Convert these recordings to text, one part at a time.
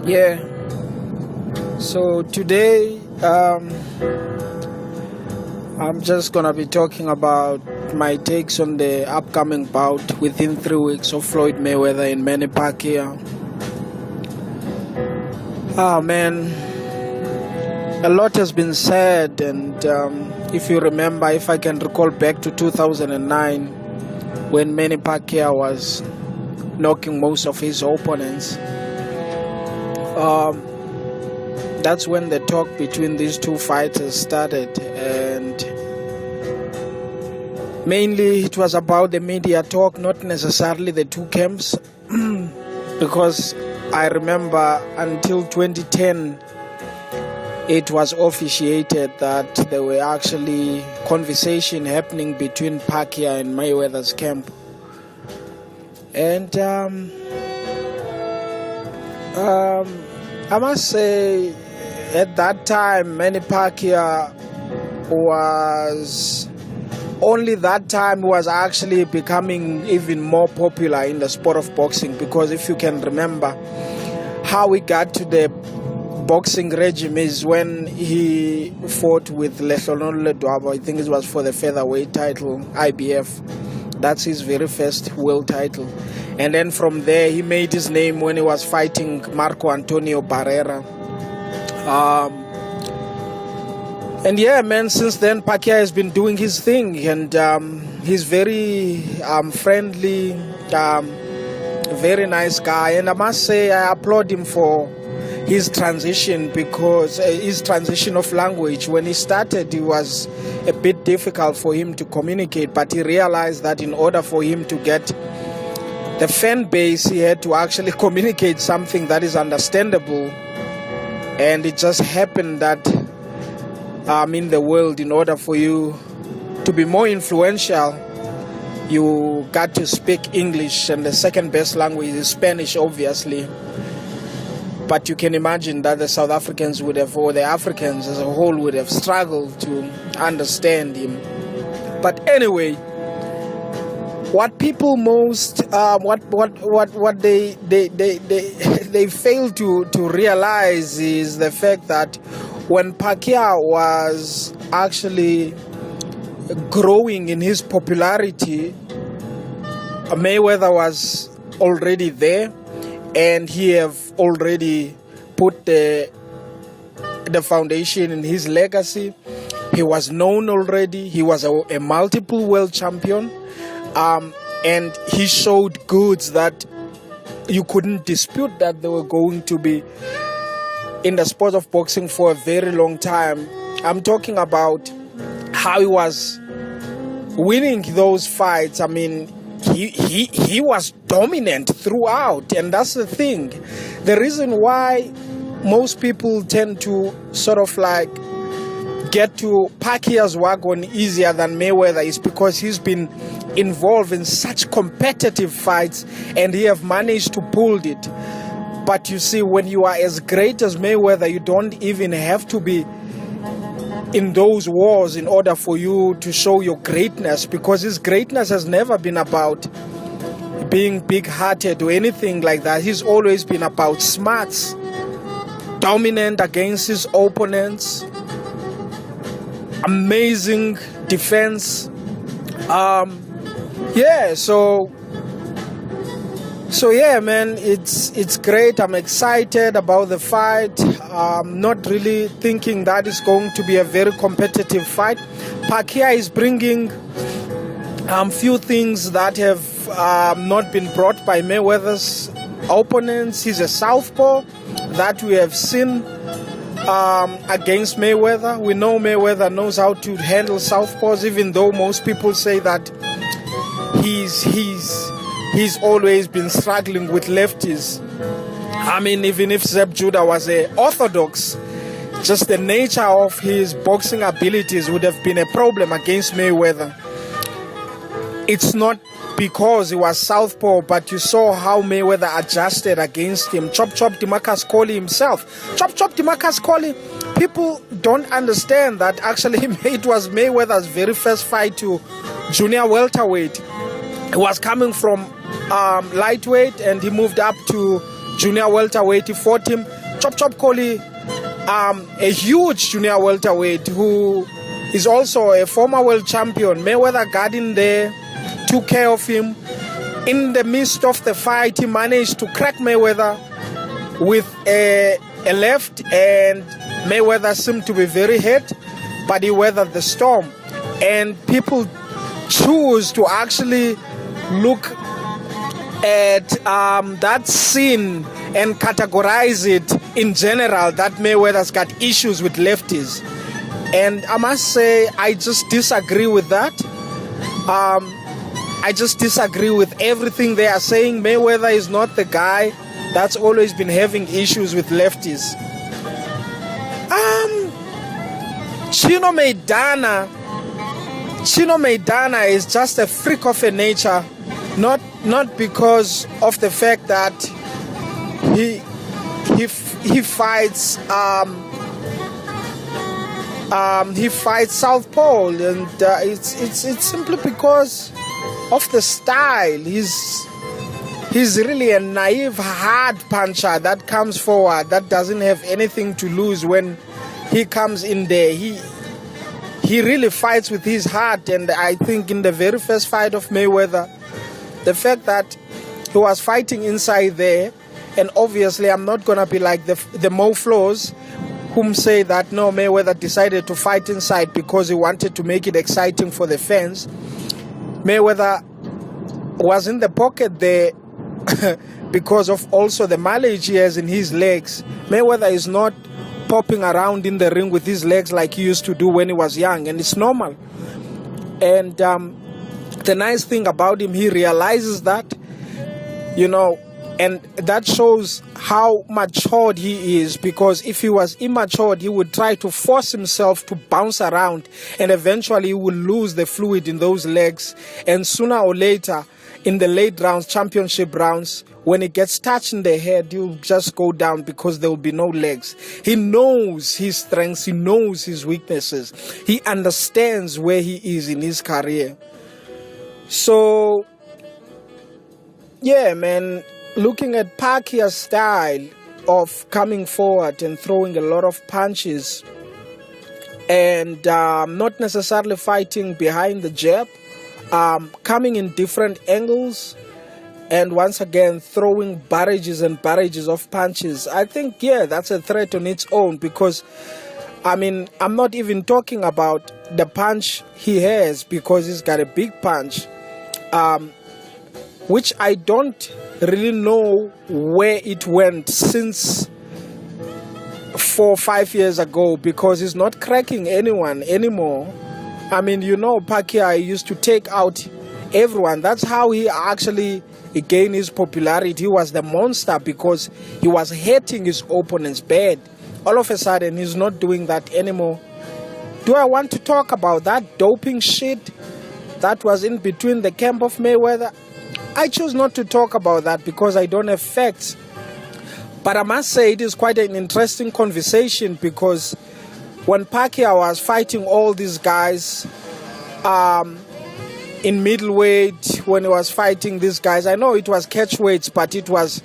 Yeah. So today, I'm just gonna be talking about my takes on the upcoming bout within 3 weeks of Floyd Mayweather and Manny Pacquiao. Oh man, a lot has been said, and if you remember, if I can recall back to 2009, when Manny Pacquiao was knocking most of his opponents, that's when the talk between these two fighters started, and mainly it was about the media talk, not necessarily the two camps, because I remember until 2010 it was officiated that there were actually conversation happening between Pacquiao and Mayweather's camp, and I must say, at that time, Manny Pacquiao was actually becoming even more popular in the sport of boxing, because if you can remember, how he got to the boxing regime is when he fought with Lehlonolo Ledwaba. I think it was for the featherweight title, IBF. That's his very first world title. And then from there, he made his name when he was fighting Marco Antonio Barrera. And yeah, man, since then, Pacquiao has been doing his thing, and he's very friendly, very nice guy. And I must say, I applaud him for his transition, because his transition of language. When he started, it was a bit difficult for him to communicate, but he realized that in order for him to get the fan base, he had to actually communicate something that is understandable. And it just happened that in the world, in order for you to be more influential, you got to speak English, and the second best language is Spanish, obviously. But you can imagine that the South Africans would have, or the Africans as a whole, would have struggled to understand him. But anyway, what people most what they fail to realize is the fact that when Pacquiao was actually growing in his popularity, Mayweather was already there, and he have already put the foundation in his legacy. He was known already. He was a multiple world champion. And he showed goods that you couldn't dispute that they were going to be in the sport of boxing for a very long time. I'm talking about how he was winning those fights. I mean, he was dominant throughout, and that's the thing. The reason why most people tend to sort of like get to Pacquiao's wagon easier than Mayweather is because he's been involved in such competitive fights, and he have managed to pull it. But you see, when you are as great as Mayweather, you don't even have to be in those wars in order for you to show your greatness, because his greatness has never been about being big-hearted or anything like that. He's always been about smarts, dominant against his opponents, amazing defense. So yeah, man, it's great. I'm excited about the fight. I'm not really thinking that it's going to be a very competitive fight. Pacquiao is bringing few things that have not been brought by Mayweather's opponents. He's a southpaw that we have seen against Mayweather. We know Mayweather knows how to handle southpaws, even though most people say that he's always been struggling with lefties. I mean, even if Zeb Judah was a orthodox, just the nature of his boxing abilities would have been a problem against Mayweather. It's not because he was southpaw, but you saw how Mayweather adjusted against him. Chop Demarcus Coley himself. Chop Demarcus Coley. People don't understand that actually it was Mayweather's very first fight to junior welterweight. He was coming from lightweight and he moved up to junior welterweight. He fought him, Chop Coley, a huge junior welterweight who is also a former world champion. Mayweather got in there, took care of him. In the midst of the fight, he managed to crack Mayweather with a left, and Mayweather seemed to be very hurt, but he weathered the storm. And people choose to actually look at that scene and categorize it in general that Mayweather's got issues with lefties. And I must say, I just disagree with that. I just disagree with everything they are saying. Mayweather is not the guy that's always been having issues with lefties. Chino Maidana is just a freak of a nature, not because of the fact that he fights southpaw, and it's simply because of the style. He's really a naive, hard puncher that comes forward, that doesn't have anything to lose when he comes in there. He really fights with his heart, and I think in the very first fight of Mayweather, the fact that he was fighting inside there, and obviously I'm not going to be like the Mo Flows whom say that no, Mayweather decided to fight inside because he wanted to make it exciting for the fans. Mayweather was in the pocket there because of also the mileage he has in his legs. Mayweather is not popping around in the ring with his legs like he used to do when he was young, and it's normal. And the nice thing about him, he realizes that, and that shows how matured he is, because if he was immature, he would try to force himself to bounce around, and eventually he will lose the fluid in those legs, and sooner or later in the late rounds, championship rounds, when he gets touched in the head, he'll just go down because there will be no legs. He knows his strengths, he knows his weaknesses, he understands where he is in his career. So yeah, man, looking at Pacquiao's style of coming forward and throwing a lot of punches and not necessarily fighting behind the jab, coming in different angles, and once again throwing barrages and barrages of punches, I think, yeah, that's a threat on its own, because I'm not even talking about the punch he has, because he's got a big punch, which I don't really know where it went since 4 or 5 years ago, because he's not cracking anyone anymore. Pacquiao used to take out everyone. That's how he actually gained his popularity. He was the monster because he was hitting his opponents bad. All of a sudden, he's not doing that anymore. Do I want to talk about that doping shit that was in between the camp of Mayweather? I choose not to talk about that because I don't have facts. But I must say it is quite an interesting conversation, because when Pacquiao was fighting all these guys in middleweight, when he was fighting these guys, I know it was catch weights, but it was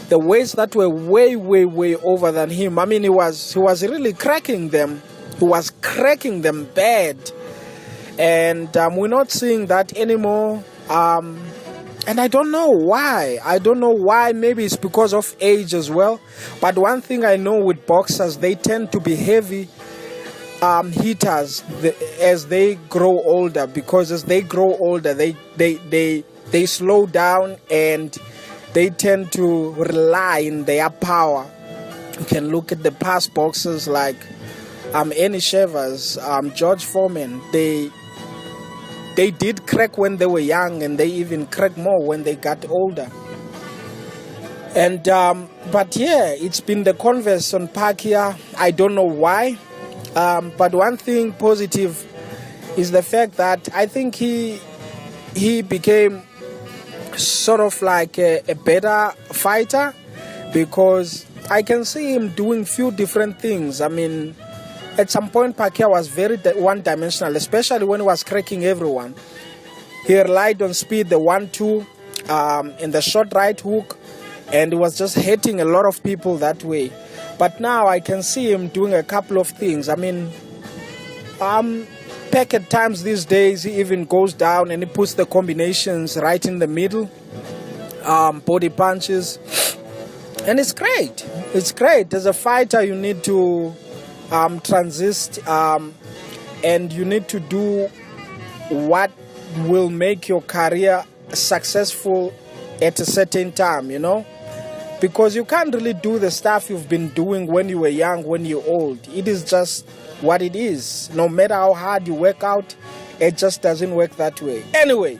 the weights that were way, way, way over than him. He was really cracking them. He was cracking them bad. And we're not seeing that anymore. And I don't know why. Maybe it's because of age as well. But one thing I know with boxers, they tend to be heavy hitters as they grow older, because as they grow older, they slow down and they tend to rely on their power. You can look at the past boxers like Annie Shavers, George Foreman. They did crack when they were young, and they even crack more when they got older. And but yeah, it's been the converse on Pacquiao. I don't know why. But one thing positive is the fact that I think he became sort of like a better fighter, because I can see him doing few different things. At some point Pacquiao was very one-dimensional, especially when he was cracking everyone. He relied on speed, the 1-2, in the short right hook, and he was just hitting a lot of people that way. But now I can see him doing a couple of things. I mean, Pac at times these days, he even goes down and he puts the combinations right in the middle, body punches. And it's great. It's great. As a fighter, you need to transist and you need to do what will make your career successful at a certain time, you know? Because you can't really do the stuff you've been doing when you were young, when you're old. It is just what it is. No matter how hard you work out, it just doesn't work that way. Anyway,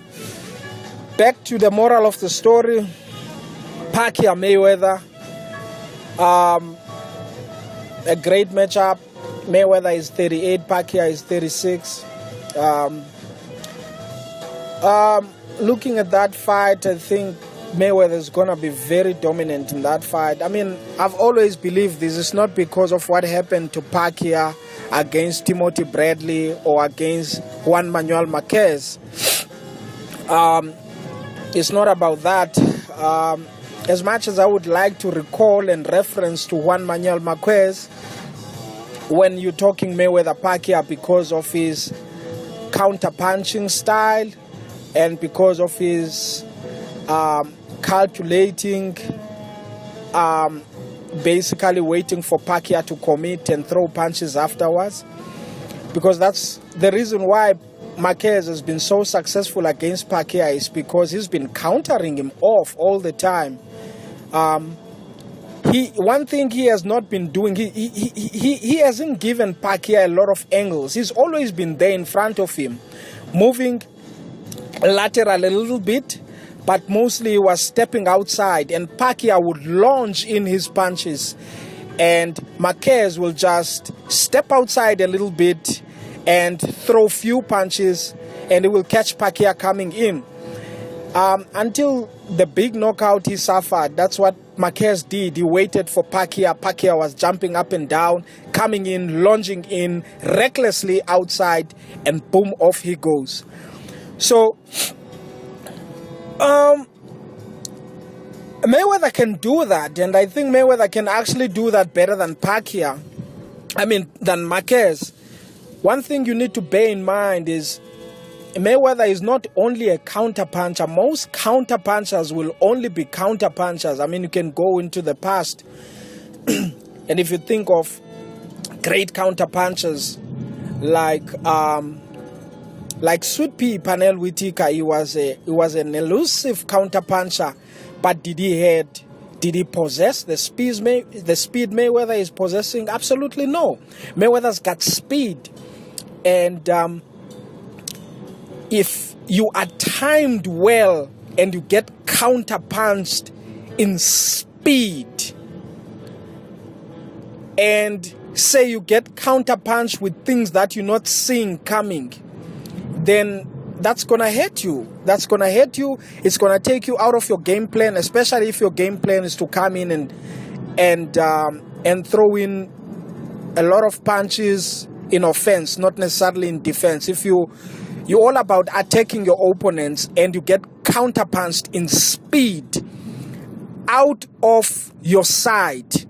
back to the moral of the story. Pacquiao Mayweather. A great matchup. Mayweather is 38, Pacquiao is 36. Looking at that fight, I think Mayweather is going to be very dominant in that fight. I mean, I've always believed this. It's not because of what happened to Pacquiao against Timothy Bradley or against Juan Manuel Marquez. It's not about that. As much as I would like to recall and reference to Juan Manuel Marquez when you're talking Mayweather-Pacquiao because of his counter-punching style and because of his calculating, basically waiting for Pacquiao to commit and throw punches afterwards. Because that's the reason why Marquez has been so successful against Pacquiao, is because he's been countering him off all the time. One thing he has not been doing, he hasn't given Pacquiao a lot of angles. He's always been there in front of him, moving lateral a little bit, but mostly he was stepping outside, and Pacquiao would launch in his punches, and Marquez will just step outside a little bit and throw few punches, and he will catch Pacquiao coming in. Until the big knockout he suffered, that's what Marquez did. He waited for Pacquiao. Pacquiao was jumping up and down, coming in, lunging in, recklessly outside, and boom, off he goes. So, Mayweather can do that, and I think Mayweather can actually do that better than Pacquiao. Than Marquez. One thing you need to bear in mind is Mayweather is not only a counter-puncher. Most counter-punchers will only be counter-punchers. I mean, you can go into the past, and if you think of great counter-punchers like Sweet Pea Panel Whitaker, he was an elusive counter-puncher, but did he possess the speed Mayweather is possessing? Absolutely no. Mayweather's got speed, and if you are timed well and you get counter-punched in speed, and say you get counter-punched with things that you're not seeing coming, then that's going to hurt you. That's going to hurt you. It's going to take you out of your game plan, especially if your game plan is to come in and throw in a lot of punches in offense, not necessarily in defense. If you're all about attacking your opponents and you get counter-punched in speed out of your side,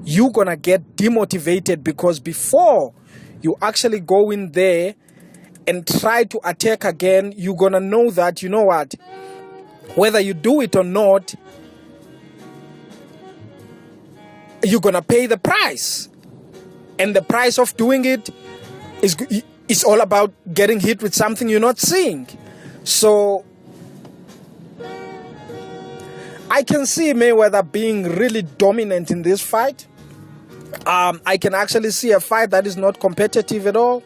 you're going to get demotivated, because before you actually go in there and try to attack again, you're going to know that, you know what, whether you do it or not, you're going to pay the price. And the price of doing it is all about getting hit with something you're not seeing. So I can see Mayweather being really dominant in this fight. I can actually see a fight that is not competitive at all.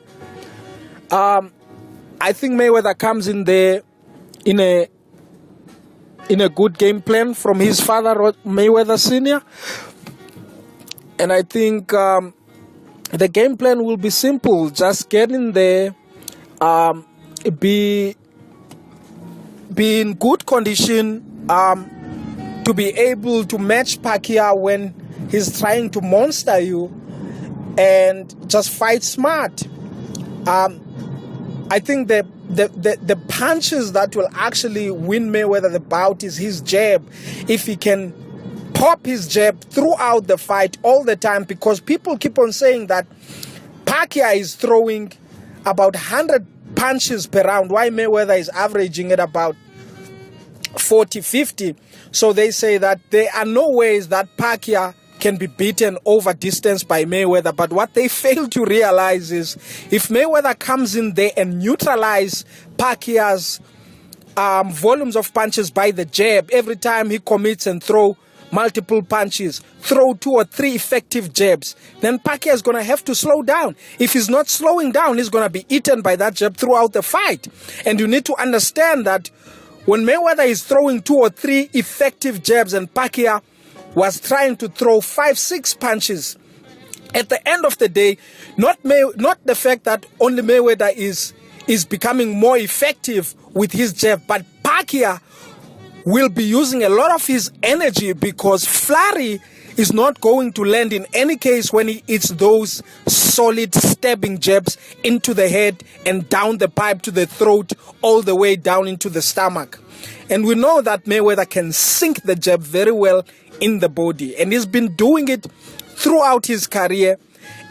I think Mayweather comes in there in a good game plan from his father, Mayweather Sr. And I think the game plan will be simple. Just get in there, be in good condition to be able to match Pacquiao when he's trying to monster you, and just fight smart. I think the punches that will actually win Mayweather the bout is his jab. If he can pop his jab throughout the fight all the time, because people keep on saying that Pacquiao is throwing about 100 punches per round, while Mayweather is averaging at about 40, 50. So they say that there are no ways that Pacquiao can be beaten over distance by Mayweather. But what they fail to realize is if Mayweather comes in there and neutralize Pacquiao's volumes of punches by the jab, every time he commits and throw multiple punches, throw 2 or 3 effective jabs, then Pacquiao is going to have to slow down. If he's not slowing down, he's going to be eaten by that jab throughout the fight. And you need to understand that when Mayweather is throwing 2 or 3 effective jabs and Pacquiao was trying to throw 5, 6 punches, at the end of the day, not the fact that only Mayweather is becoming more effective with his jab, but Pacquiao will be using a lot of his energy, because flurry is not going to land in any case when he eats those solid stabbing jabs into the head and down the pipe to the throat, all the way down into the stomach. And we know that Mayweather can sink the jab very well in the body, and he's been doing it throughout his career.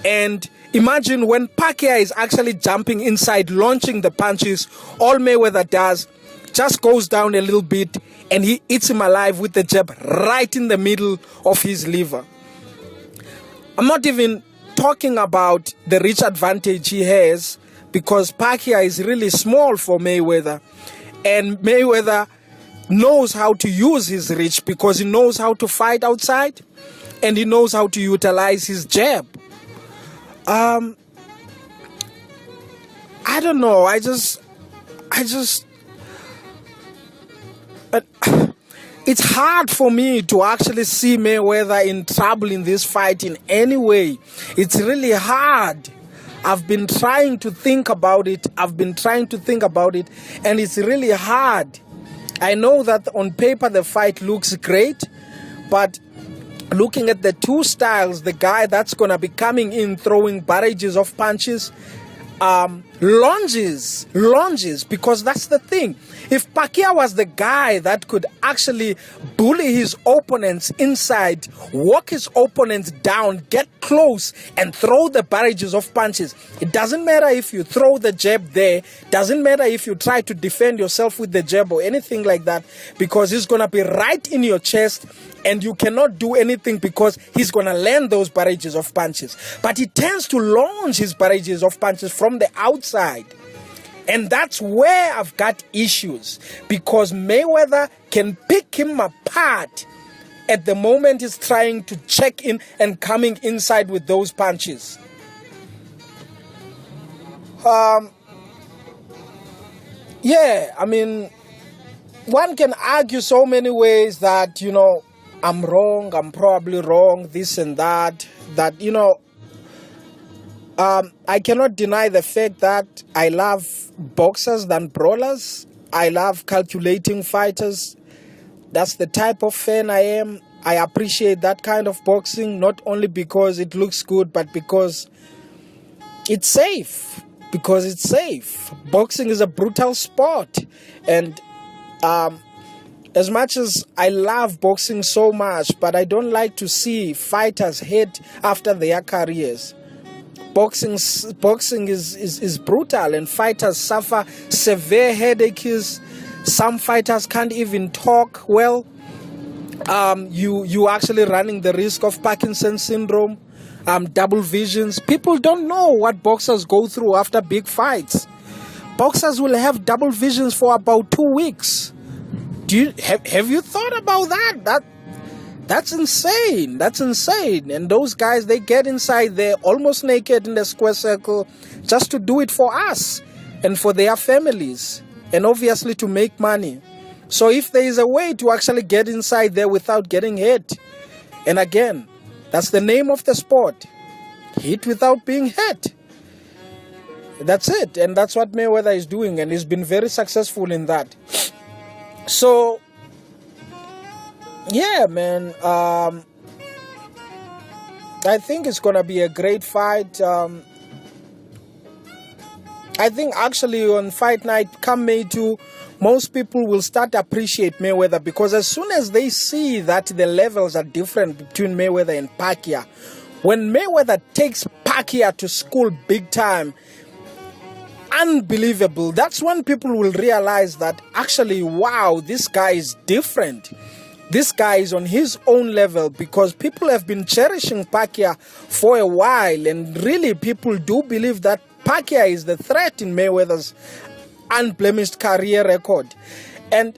And imagine when Pacquiao is actually jumping inside, launching the punches, all Mayweather does just goes down a little bit and he eats him alive with the jab right in the middle of his liver. I'm not even talking about the reach advantage he has, because Pacquiao is really small for Mayweather, and Mayweather knows how to use his reach because he knows how to fight outside and he knows how to utilize his jab. I don't know. It's hard for me to actually see Mayweather in trouble in this fight in any way. It's really hard. I've been trying to think about it. And it's really hard. I know that on paper the fight looks great, but looking at the two styles, the guy that's going to be coming in throwing barrages of punches, lunges, because that's the thing. If Pacquiao was the guy that could actually bully his opponents inside, walk his opponents down, get close and throw the barrages of punches, it doesn't matter if you throw the jab there, doesn't matter if you try to defend yourself with the jab or anything like that, because he's going to be right in your chest and you cannot do anything because he's going to land those barrages of punches. But he tends to launch his barrages of punches from the outside. And that's where I've got issues, because Mayweather can pick him apart at the moment he's trying to check in and coming inside with those punches. Yeah, I mean, one can argue so many ways that, I'm wrong, I'm probably wrong, this and that, I cannot deny the fact that I love boxers than brawlers. I love calculating fighters. That's the type of fan I am. I appreciate that kind of boxing, not only because it looks good, but because it's safe. Boxing is a brutal sport. And as much as I love boxing so much, but I don't like to see fighters hate after their careers. Boxing is brutal, and fighters suffer severe headaches. Some fighters can't even talk well. You actually running the risk of Parkinson's syndrome, double visions. People don't know what boxers go through after big fights. Boxers will have double visions for about 2 weeks. Have you thought about that? That's insane. And those guys, they get inside there almost naked in the square circle just to do it for us and for their families, and obviously to make money. So if there is a way to actually get inside there without getting hit, and again, that's the name of the sport, hit without being hit. That's it. And that's what Mayweather is doing, and he's been very successful in that. So yeah, man, I think it's going to be a great fight. I think actually on fight night, come May 2, most people will start to appreciate Mayweather, because as soon as they see that the levels are different between Mayweather and Pacquiao, when Mayweather takes Pacquiao to school big time, unbelievable, that's when people will realize that actually, wow, this guy is different. This guy is on his own level, because people have been cherishing Pacquiao for a while, and really people do believe that Pacquiao is the threat in Mayweather's unblemished career record. And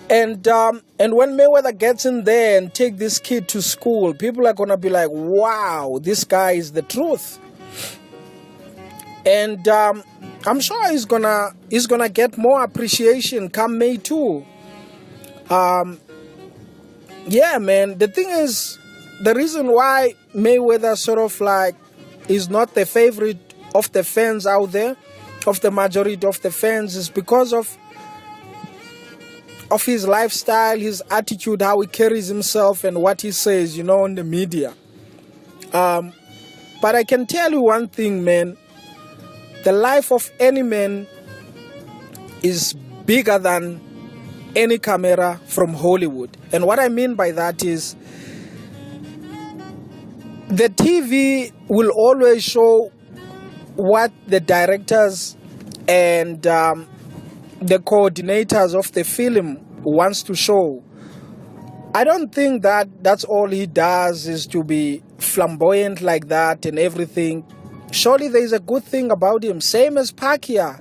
when Mayweather gets in there and take this kid to school, people are gonna be like, wow, this guy is the truth. And I'm sure he's gonna get more appreciation come May 2. Yeah, man, the thing is, the reason why Mayweather sort of like is not the favorite of the fans out there, of the majority of the fans, is because of his lifestyle, his attitude, how he carries himself, and what he says, on the media. But I can tell you one thing, man. The life of any man is bigger than any camera from Hollywood. And what I mean by that is, the TV will always show what the directors and the coordinators of the film wants to show. I don't think that that's all he does, is to be flamboyant like that and everything. Surely there is a good thing about him, same as Pacquiao.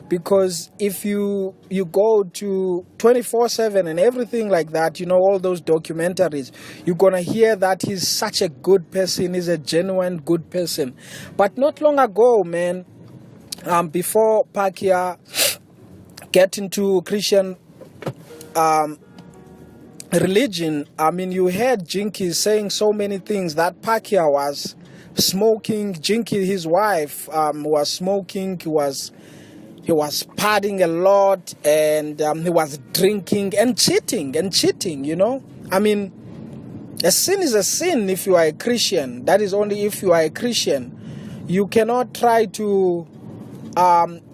Because if you go to 24/7 and everything like that, all those documentaries, you're going to hear that he's such a good person, he's a genuine good person. But not long ago, man, before Pacquiao get into Christian religion, I mean, you heard Jinky saying so many things, that Pacquiao was smoking. Jinky, his wife, was smoking. He was partying a lot, and he was drinking and cheating, I mean, a sin is a sin if you are a Christian. That is only if you are a Christian. You cannot try to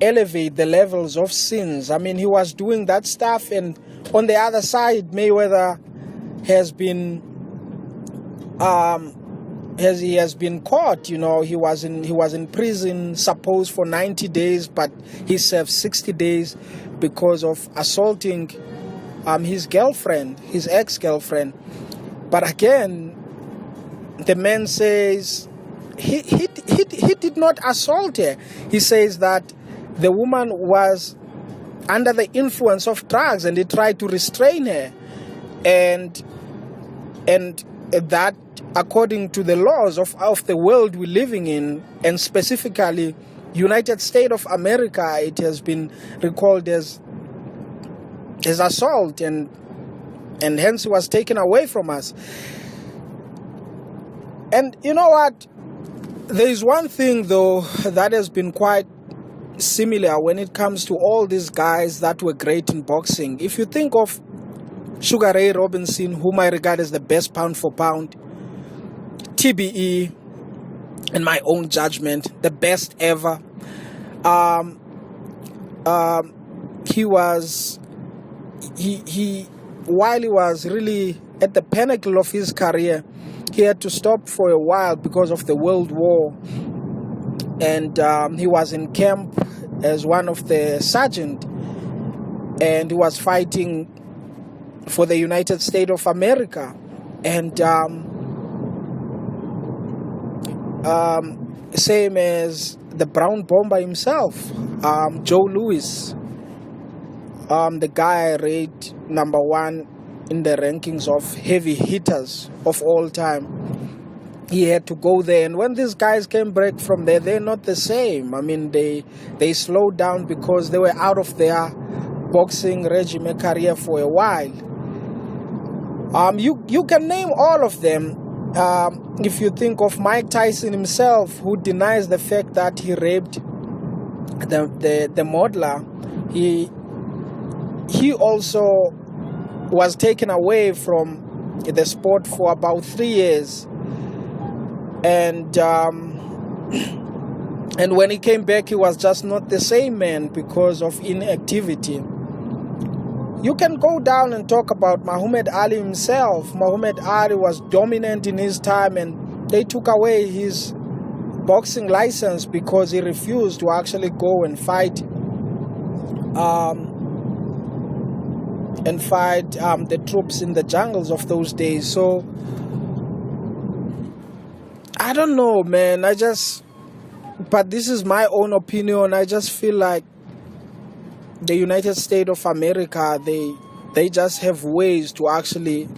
elevate the levels of sins. I mean, he was doing that stuff, and on the other side, Mayweather has been he has been caught. He was in prison, supposed for 90 days, but he served 60 days because of assaulting his girlfriend, his ex-girlfriend. But again, the man says he did not assault her. He says that the woman was under the influence of drugs, and he tried to restrain her, and that, according to the laws of the world we're living in, and specifically United States of America, it has been recalled as assault, and hence he was taken away from us. And you know what? There is one thing, though, that has been quite similar when it comes to all these guys that were great in boxing. If you think of Sugar Ray Robinson, whom I regard as the best pound for pound, TBE, in my own judgment, the best ever. He while he was really at the pinnacle of his career, he had to stop for a while because of the World War, and he was in camp as one of the sergeant, and he was fighting for the United States of America, and same as the Brown Bomber himself, Joe Louis, the guy I rate number one in the rankings of heavy hitters of all time. He had to go there, and when these guys came back from there, they're not the same. I mean, they slowed down because they were out of their boxing regime career for a while. You can name all of them. If you think of Mike Tyson himself, who denies the fact that he raped the modeler, he also was taken away from the sport for about 3 years, and And when he came back, he was just not the same man because of inactivity. You can go down and talk about Muhammad Ali himself. Muhammad Ali was dominant in his time, and they took away his boxing license because he refused to actually go and fight the troops in the jungles of those days. So I don't know, man. But this is my own opinion. I just feel like the United States of America, they just have ways to actually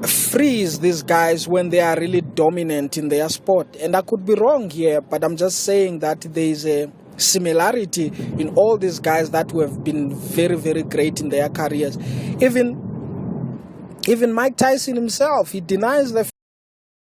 freeze these guys when they are really dominant in their sport. And I could be wrong here, but I'm just saying that there is a similarity in all these guys that have been very, very great in their careers. Even Mike Tyson himself, he denies the